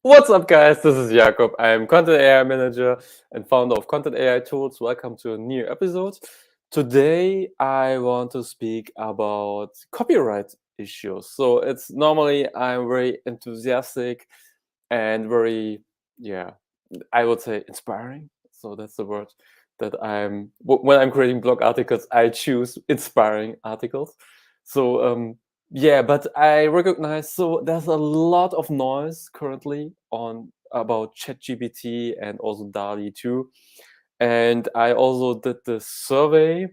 What's up, guys? This is Jakob. I'm Content AI Manager and founder of Content AI Tools. Welcome to a new episode. Today, I want to speak about copyright issues. So it's normally I'm very enthusiastic and very, I would say inspiring. So that's the word that when I'm creating blog articles, I choose inspiring articles. So but I recognize there's a lot of noise currently on about ChatGPT and also DALI 2. And I also did this survey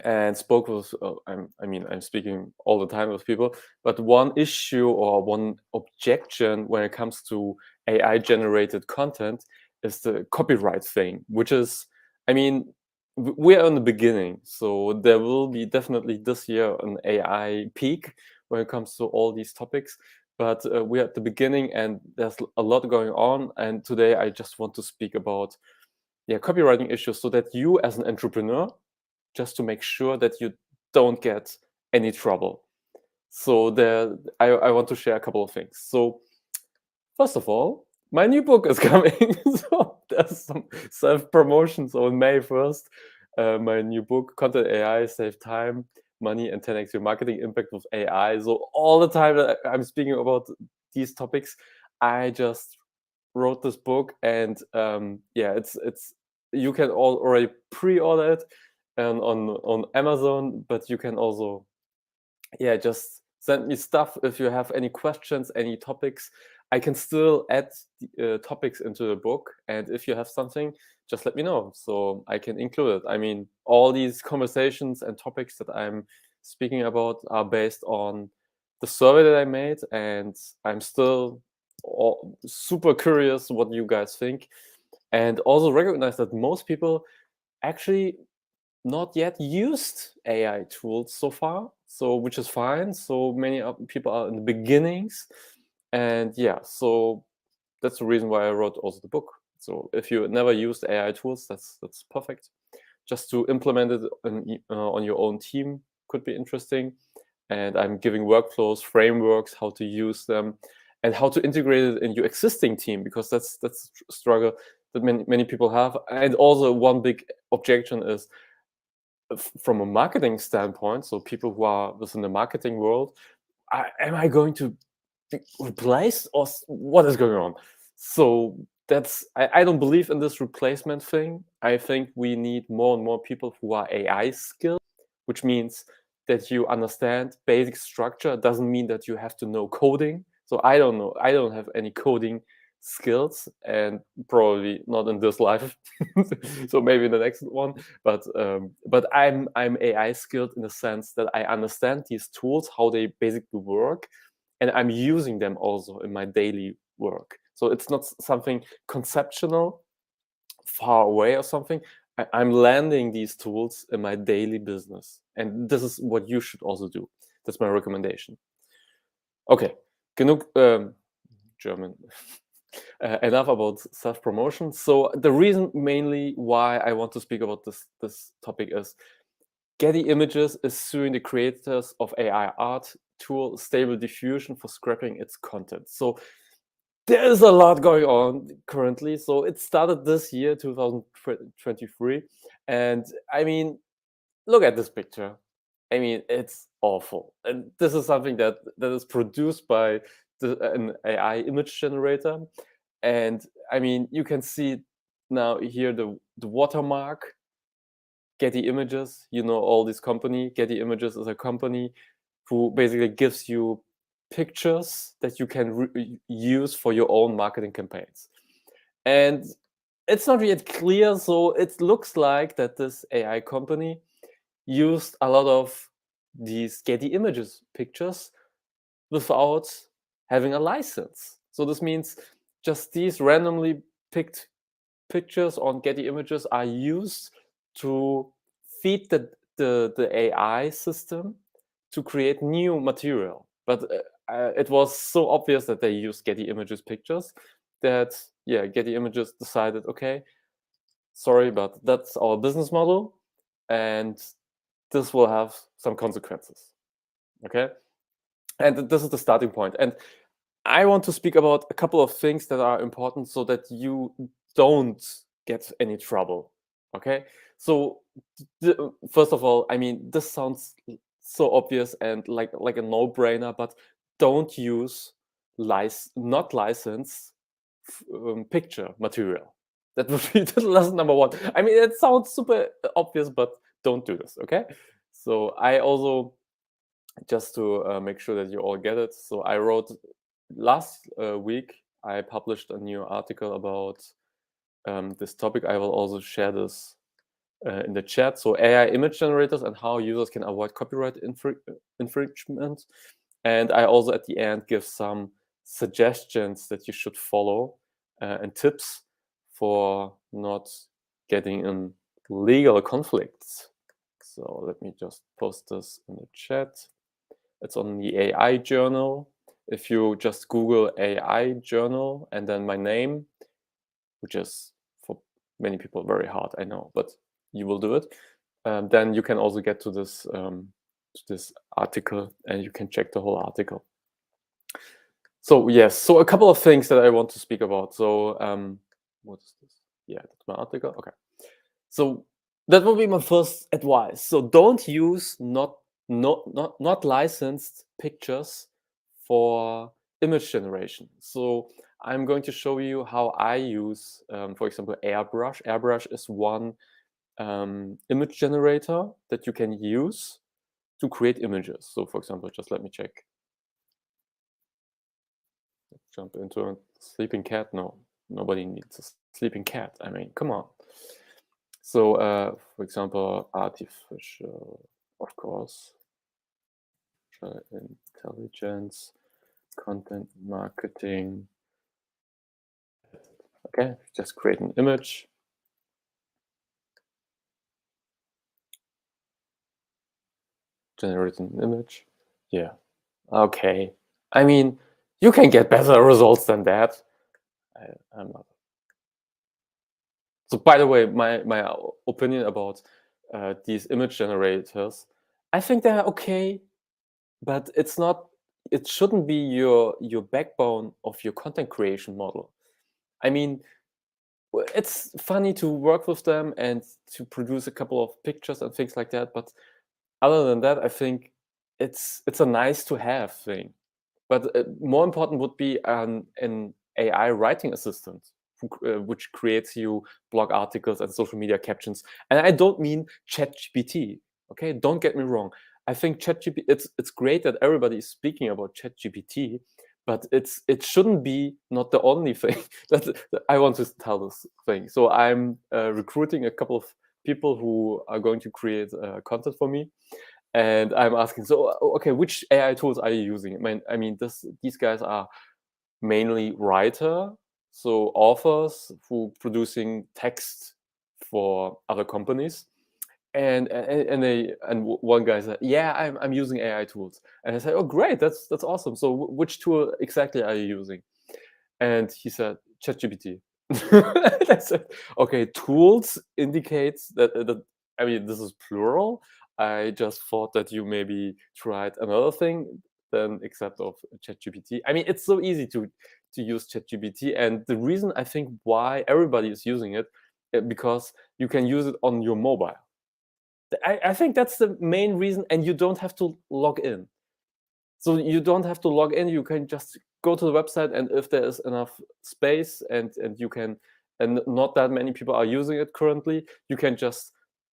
and spoke with I'm speaking all the time with people, but one issue or one objection when it comes to AI generated content is the copyright thing, which is, I mean, we are in the beginning, so there will be definitely this year an AI peak when it comes to all these topics, but we're at the beginning and there's a lot going on. And today I just want to speak about copywriting issues so that you as an entrepreneur, just to make sure that you don't get any trouble. So I want to share a couple of things. So first of all, my new book is coming. So there's some self-promotion. So on May 1st, my new book, Content AI, Save Time, Money, and 10x Your Marketing Impact with AI. So all the time that I'm speaking about these topics, I just wrote this book, and it's you can already pre-order it on Amazon, but you can also just send me stuff if you have any questions, any topics. I can still add topics into the book, and if you have something, just let me know so I can include it. I mean, all these conversations and topics that I'm speaking about are based on the survey that I made, and I'm still super curious what you guys think, and also recognize that most people actually not yet used AI tools so far, so which is fine. So many people are in the beginnings, and so that's the reason why I wrote also the book. So if you never used AI tools, that's perfect. Just to implement it on your own team could be interesting. And I'm giving workflows, frameworks, how to use them, and how to integrate it in your existing team, because that's a struggle that many people have. And also one big objection is from a marketing standpoint. So people who are within the marketing world, am I going to be replaced, or what is going on? So I don't believe in this replacement thing. I think we need more and more people who are AI skilled, which means that you understand basic structure. It doesn't mean that you have to know coding. So I don't know. I don't have any coding skills, and probably not in this life. So maybe in the next one. But I'm AI skilled in the sense that I understand these tools, how they basically work, and I'm using them also in my daily work. So it's not something conceptual, far away or something. I'm landing these tools in my daily business, and this is what you should also do. That's my recommendation. Okay, genug German. Enough about self-promotion. So the reason mainly why I want to speak about this topic is Getty Images is suing the creators of AI art tool Stable Diffusion for scrapping its content. So there's a lot going on currently. So it started this year, 2023. And I mean, look at this picture. I mean, it's awful. And this is something that is produced by an AI image generator. And I mean, you can see now here the watermark, Getty Images. You know, all this company. Getty Images is a company who basically gives you pictures that you can use for your own marketing campaigns. And it's not yet clear. So it looks like that this AI company used a lot of these Getty Images pictures without having a license. So this means just these randomly picked pictures on Getty Images are used to feed the AI system to create new material. But it was so obvious that they used Getty Images pictures that Getty Images decided, okay, sorry, but that's our business model, and this will have some consequences. Okay, and this is the starting point. And I want to speak about a couple of things that are important so that you don't get any trouble. Okay. So, first of all, I mean, this sounds so obvious and like a no-brainer, but don't use not licensed picture material. That would be the lesson number one. I mean, it sounds super obvious, but don't do this. Okay. So I also, just to make sure that you all get it. So I wrote last week, I published a new article about this topic. I will also share this in the chat. So AI image generators and how users can avoid copyright infringement. And I also at the end give some suggestions that you should follow and tips for not getting in legal conflicts. So let me just post this in the chat. It's on the AI journal. If you just Google AI journal and then my name, which is for many people very hard, I know, but you will do it. Then you can also get to this article and you can check the whole article. So yes, so a couple of things that I want to speak about. So what is this? Yeah, that's my article. Okay. So that would be my first advice. So don't use not licensed pictures for image generation. So I'm going to show you how I use, for example, Airbrush. Airbrush is one image generator that you can use to create images. So for example, just let me check. Jump into a sleeping cat. No, nobody needs a sleeping cat. I mean, come on. So, for example, artificial, of course, intelligence, content marketing. Okay, just create an image. Generate an image. Yeah. Okay. I mean, you can get better results than that. I'm not. So, by the way, my opinion about these image generators, I think they're okay, but it's not. It shouldn't be your backbone of your content creation model. I mean, it's funny to work with them and to produce a couple of pictures and things like that, but other than that, I think it's a nice to have thing. But more important would be an AI writing assistant which creates you blog articles and social media captions. And I don't mean ChatGPT. Okay, don't get me wrong. I think ChatGPT. It's great that everybody is speaking about ChatGPT, but it shouldn't be not the only thing that I want to tell this thing. So I'm recruiting a couple of people who are going to create content for me, and I'm asking, so okay, which AI tools are you using? I mean, these guys are mainly writer, so authors who producing text for other companies, and one guy said, yeah, I'm using AI tools, and I said, oh great, that's awesome. So which tool exactly are you using? And he said, ChatGPT. I said, okay, tools indicates that I mean, this is plural. I just thought that you maybe tried another thing than except of ChatGPT. I mean, it's so easy to use ChatGPT, and the reason I think why everybody is using it, because you can use it on your mobile. I think that's the main reason, and you don't have to log in. So you don't have to log in. You can just go to the website, and if there is enough space and you can, and not that many people are using it currently, you can just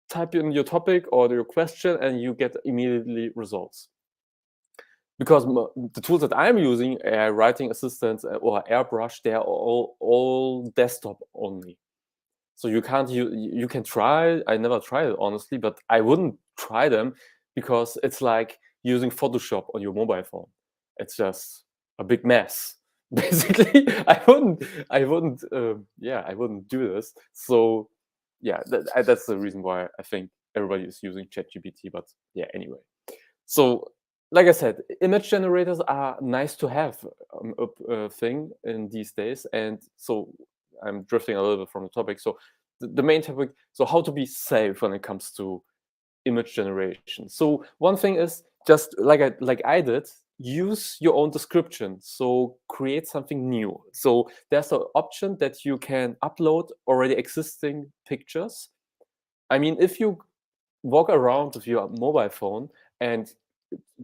type in your topic or your question, and you get immediately results. Because the tools that I'm using, AI writing assistants or Airbrush, they are all desktop only. So you can try. I never tried it honestly, but I wouldn't try them because it's like using Photoshop on your mobile phone. It's just a big mess. Basically, I wouldn't do this. So yeah, that's the reason why I think everybody is using ChatGPT. But yeah, anyway. So like I said, image generators are nice to have thing in these days, and so I'm drifting a little bit from the topic. So the main topic, so how to be safe when it comes to image generation. So one thing is just like I did, use your own description. So create something new. So there's an option that you can upload already existing pictures. I mean, if you walk around with your mobile phone and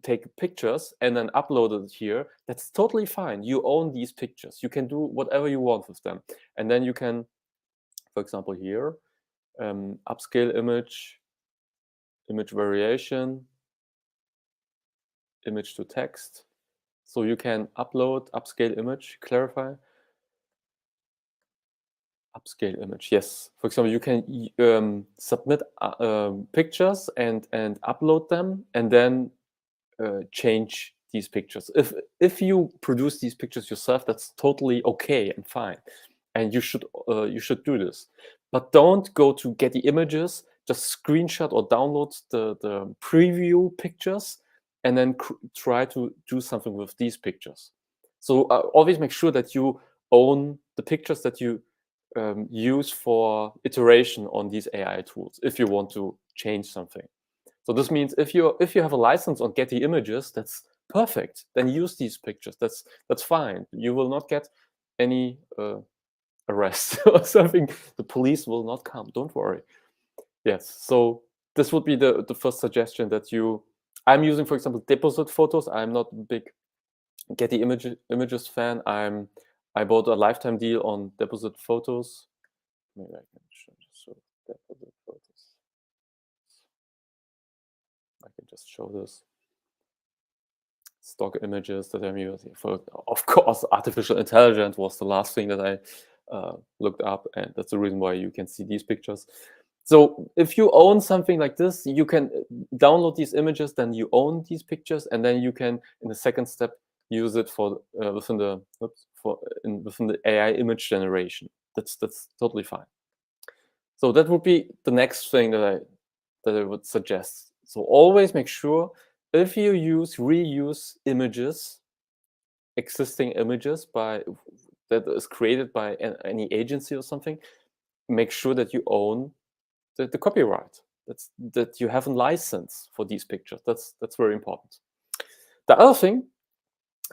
take pictures and then upload it here, that's totally fine. You own these pictures. You can do whatever you want with them. And then you can, for example, here, upscale image, image variation, image to text. So you can upload, upscale image, clarify, upscale image. Yes. For example, you can submit pictures and upload them, and then change these pictures. If you produce these pictures yourself, that's totally okay and fine, and you should do this. But don't go to Getty Images, just screenshot or download the preview pictures, and then try to do something with these pictures. So always make sure that you own the pictures that you use for iteration on these AI tools if you want to change something. So this means if you have a license on Getty Images, that's perfect. Then use these pictures. That's fine. You will not get any arrest or something. The police will not come. Don't worry. Yes. So this would be the first suggestion that you. I'm using, for example, deposit photos. I'm not a big Getty Images fan. I bought a lifetime deal on deposit photos. Maybe I can show deposit photos. I can just show this. Stock images that I'm using for, of course, artificial intelligence was the last thing that I looked up, and that's the reason why you can see these pictures. So if you own something like this, you can download these images, then you own these pictures, and then you can, in the second step, use it for within the AI image generation. That's totally fine. So that would be the next thing that I would suggest. So always make sure if you reuse images, existing images that is created by any agency or something, make sure that you own the copyright. That you have a license for these pictures. That's very important. The other thing,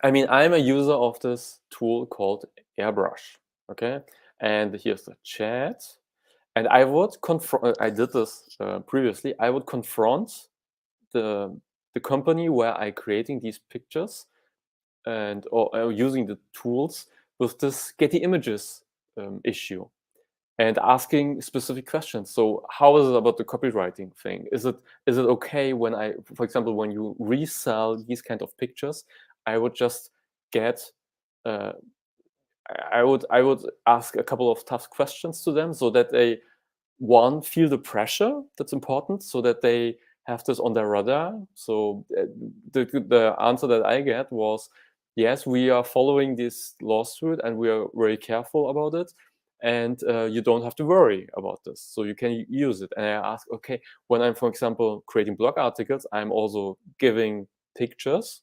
I mean, I'm a user of this tool called Airbrush. Okay, and here's the chat. And I would confront. I did this previously. I would confront the company where I creating these pictures and or using the tools with this Getty Images issue and asking specific questions. So how is it about the copywriting thing? Is it okay when I, for example, when you resell these kind of pictures, I would just get uh, I would ask a couple of tough questions to them so that they one feel the pressure. That's important so that they have this on their radar. So the answer that I get was, yes, we are following this lawsuit and we are very careful about it, and you don't have to worry about this, so you can use it. And I ask, okay, when I'm, for example, creating blog articles, I'm also giving pictures.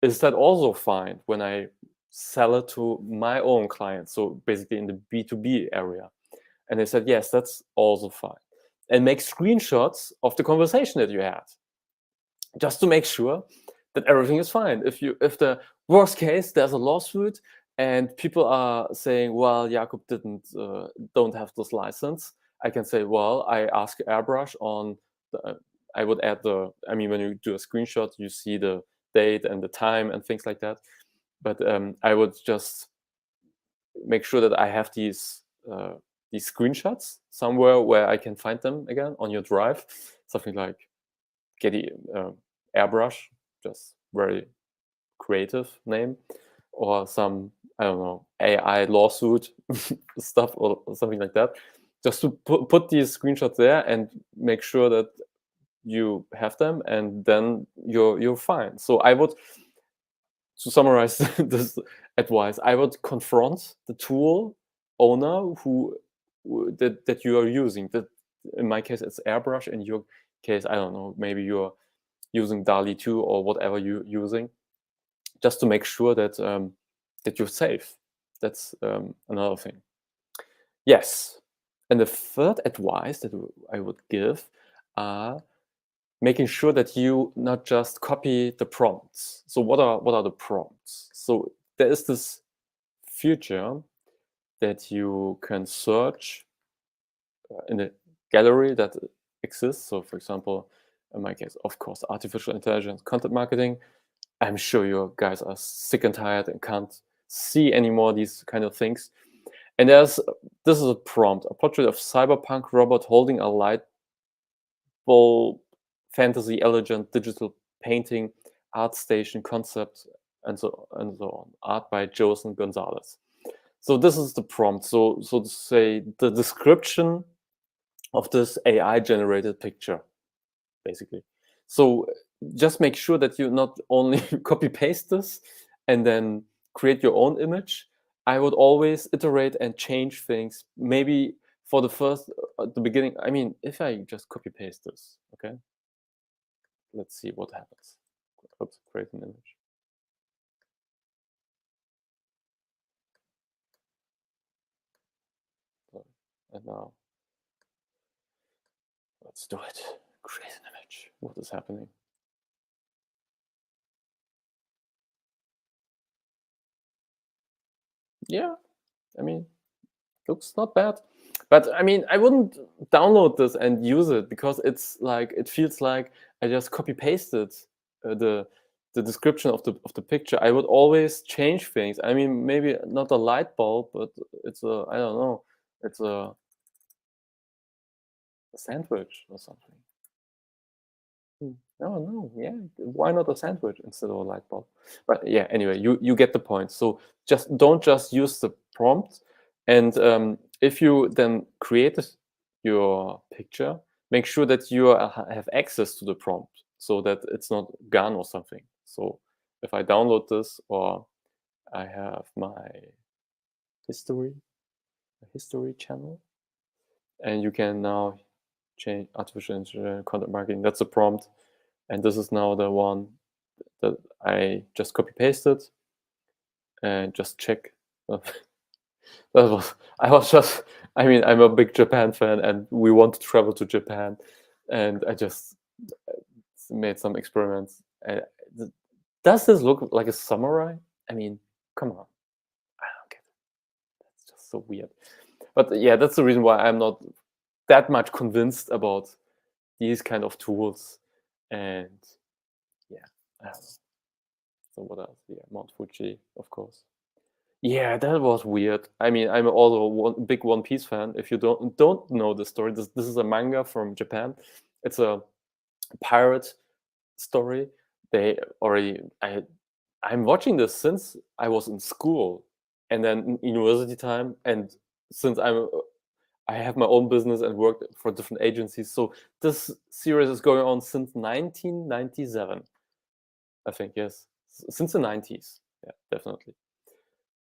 Is that also fine when I sell it to my own clients, so basically in the B2B area? And they said, yes, that's also fine. And make screenshots of the conversation that you had, just to make sure that everything is fine. If the worst case, there's a lawsuit and people are saying, well, Jakob don't have this license, I can say, well, I ask Airbrush on I would add I mean, when you do a screenshot, you see the date and the time and things like that. But I would just make sure that I have these screenshots somewhere where I can find them again on your drive, something like Getty Airbrush, just very creative name, or some, I don't know, AI lawsuit stuff or something like that. Just to put these screenshots there and make sure that you have them, and then you're fine. So I would, to summarize this advice, I would confront the tool owner that you are using. That in my case it's Airbrush. In your case, I don't know, maybe you're using DALI 2 or whatever you're using, just to make sure that that you're safe. That's another thing. Yes, and the third advice that I would give are making sure that you not just copy the prompts. So what are the prompts? So there is this feature that you can search in a gallery that exists. So for example, in my case, of course, artificial intelligence, content marketing. I'm sure you guys are sick and tired and can't see anymore these kind of things. And this is a prompt, a portrait of cyberpunk robot holding a light bulb, fantasy, elegant, digital painting, art station concept, and so on. Art by Joseph Gonzalez. So this is the prompt. So to say the description of this AI generated picture, basically. So just make sure that you not only copy paste this and then create your own image. I would always iterate and change things. Maybe for the first, at the beginning, I mean, if I just copy paste this, okay, let's see what happens. Oops, create an image. And now let's do it. Create an image. What is happening? Yeah, I mean, looks not bad. But I mean, I wouldn't download this and use it because it's like it feels like I just copy pasted the description of the picture. I would always change things. I mean, maybe not a light bulb, but it's a I don't know, it's a sandwich or something. No, no, yeah. Why not a sandwich instead of a light bulb? But yeah, anyway, you get the point. So just don't just use the prompt, and if you then create your picture, make sure that you have access to the prompt so that it's not gone or something. So if I download this or I have my history, a history channel, and you can now change artificial intelligence content marketing. That's the prompt, and this is now the one that I just copy pasted and just check. That was I was just I mean I'm a big Japan fan and we want to travel to Japan, and I just made some experiments. Does this look like a samurai? I mean, come on, I don't get it. That's just so weird. But yeah, that's the reason why I'm not that much convinced about these kind of tools. And yeah, I don't know. So what else? Yeah, Mount Fuji, of course. Yeah, that was weird. I mean, I'm also one big One Piece fan. If you don't know the story, this is a manga from Japan. It's a pirate story. They already I'm watching this since I was in school and then in university time, and since I have my own business and worked for different agencies. So this series is going on since 1997, I think. Yes, since the 90s. Yeah, definitely.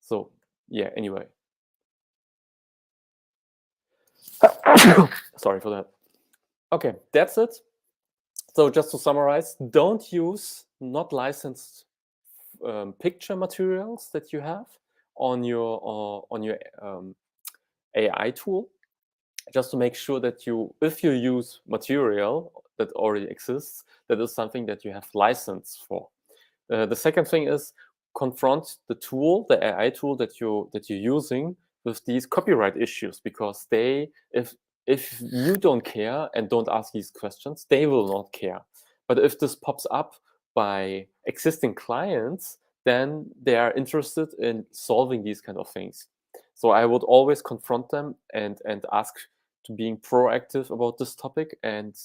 So yeah. Anyway, sorry for that. Okay, that's it. So just to summarize, don't use not licensed picture materials that you have on your AI tool. Just to make sure that if you use material that already exists, that is something that you have license for. The second thing is confront the tool, the AI tool that you're using with these copyright issues, because if you don't care and don't ask these questions, they will not care. But if this pops up by existing clients, then they are interested in solving these kind of things. So I would always confront them and ask to being proactive about this topic and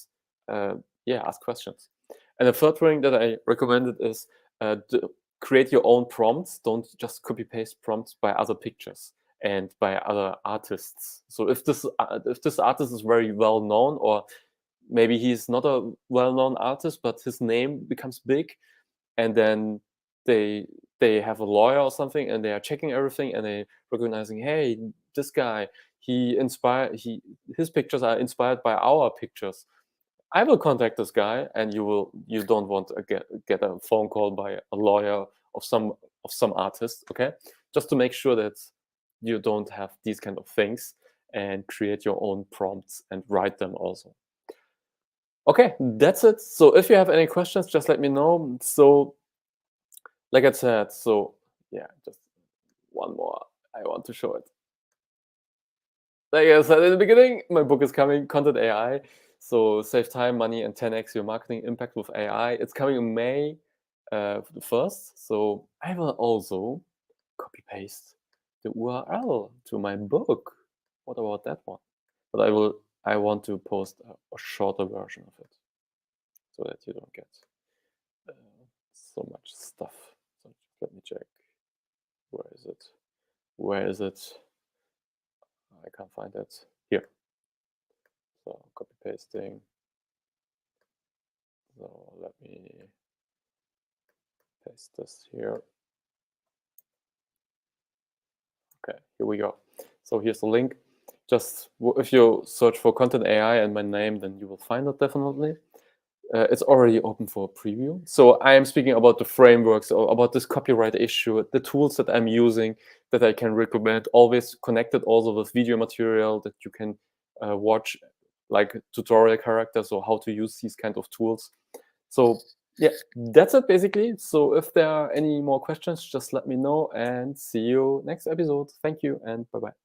yeah, ask questions. And the third thing that I recommended is create your own prompts. Don't just copy paste prompts by other pictures and by other artists. So if this artist is very well known, or maybe he's not a well known artist, but his name becomes big, and then they they have a lawyer or something, and they are checking everything, and they recognizing, hey, this guy, his pictures are inspired by our pictures. I will contact this guy, and you don't want to get a phone call by a lawyer of some artist, okay? Just to make sure that you don't have these kind of things, and create your own prompts and write them also. Okay, that's it. So if you have any questions, just let me know. So like I said, so yeah, just one more. I want to show it. Like I said in the beginning, my book is coming, Content AI. So save time, money, and 10x your marketing impact with AI. It's coming in May the 1st. So I will also copy paste the URL to my book. What about that one? But I want to post a shorter version of it so that you don't get uh, so much stuff. So let me check. Where is it? Where is it? I can't find it. Here. So copy pasting. So let me paste this here. Okay, here we go. So here's the link. Just if you search for Content AI and my name, then you will find it definitely. It's already open for preview. So I am speaking about the frameworks or about this copyright issue, the tools that I'm using that I can recommend, always connected also with video material that you can watch, like tutorial characters or how to use these kind of tools. So yeah, that's it basically. So if there are any more questions, just let me know and see you next episode. Thank you and bye-bye.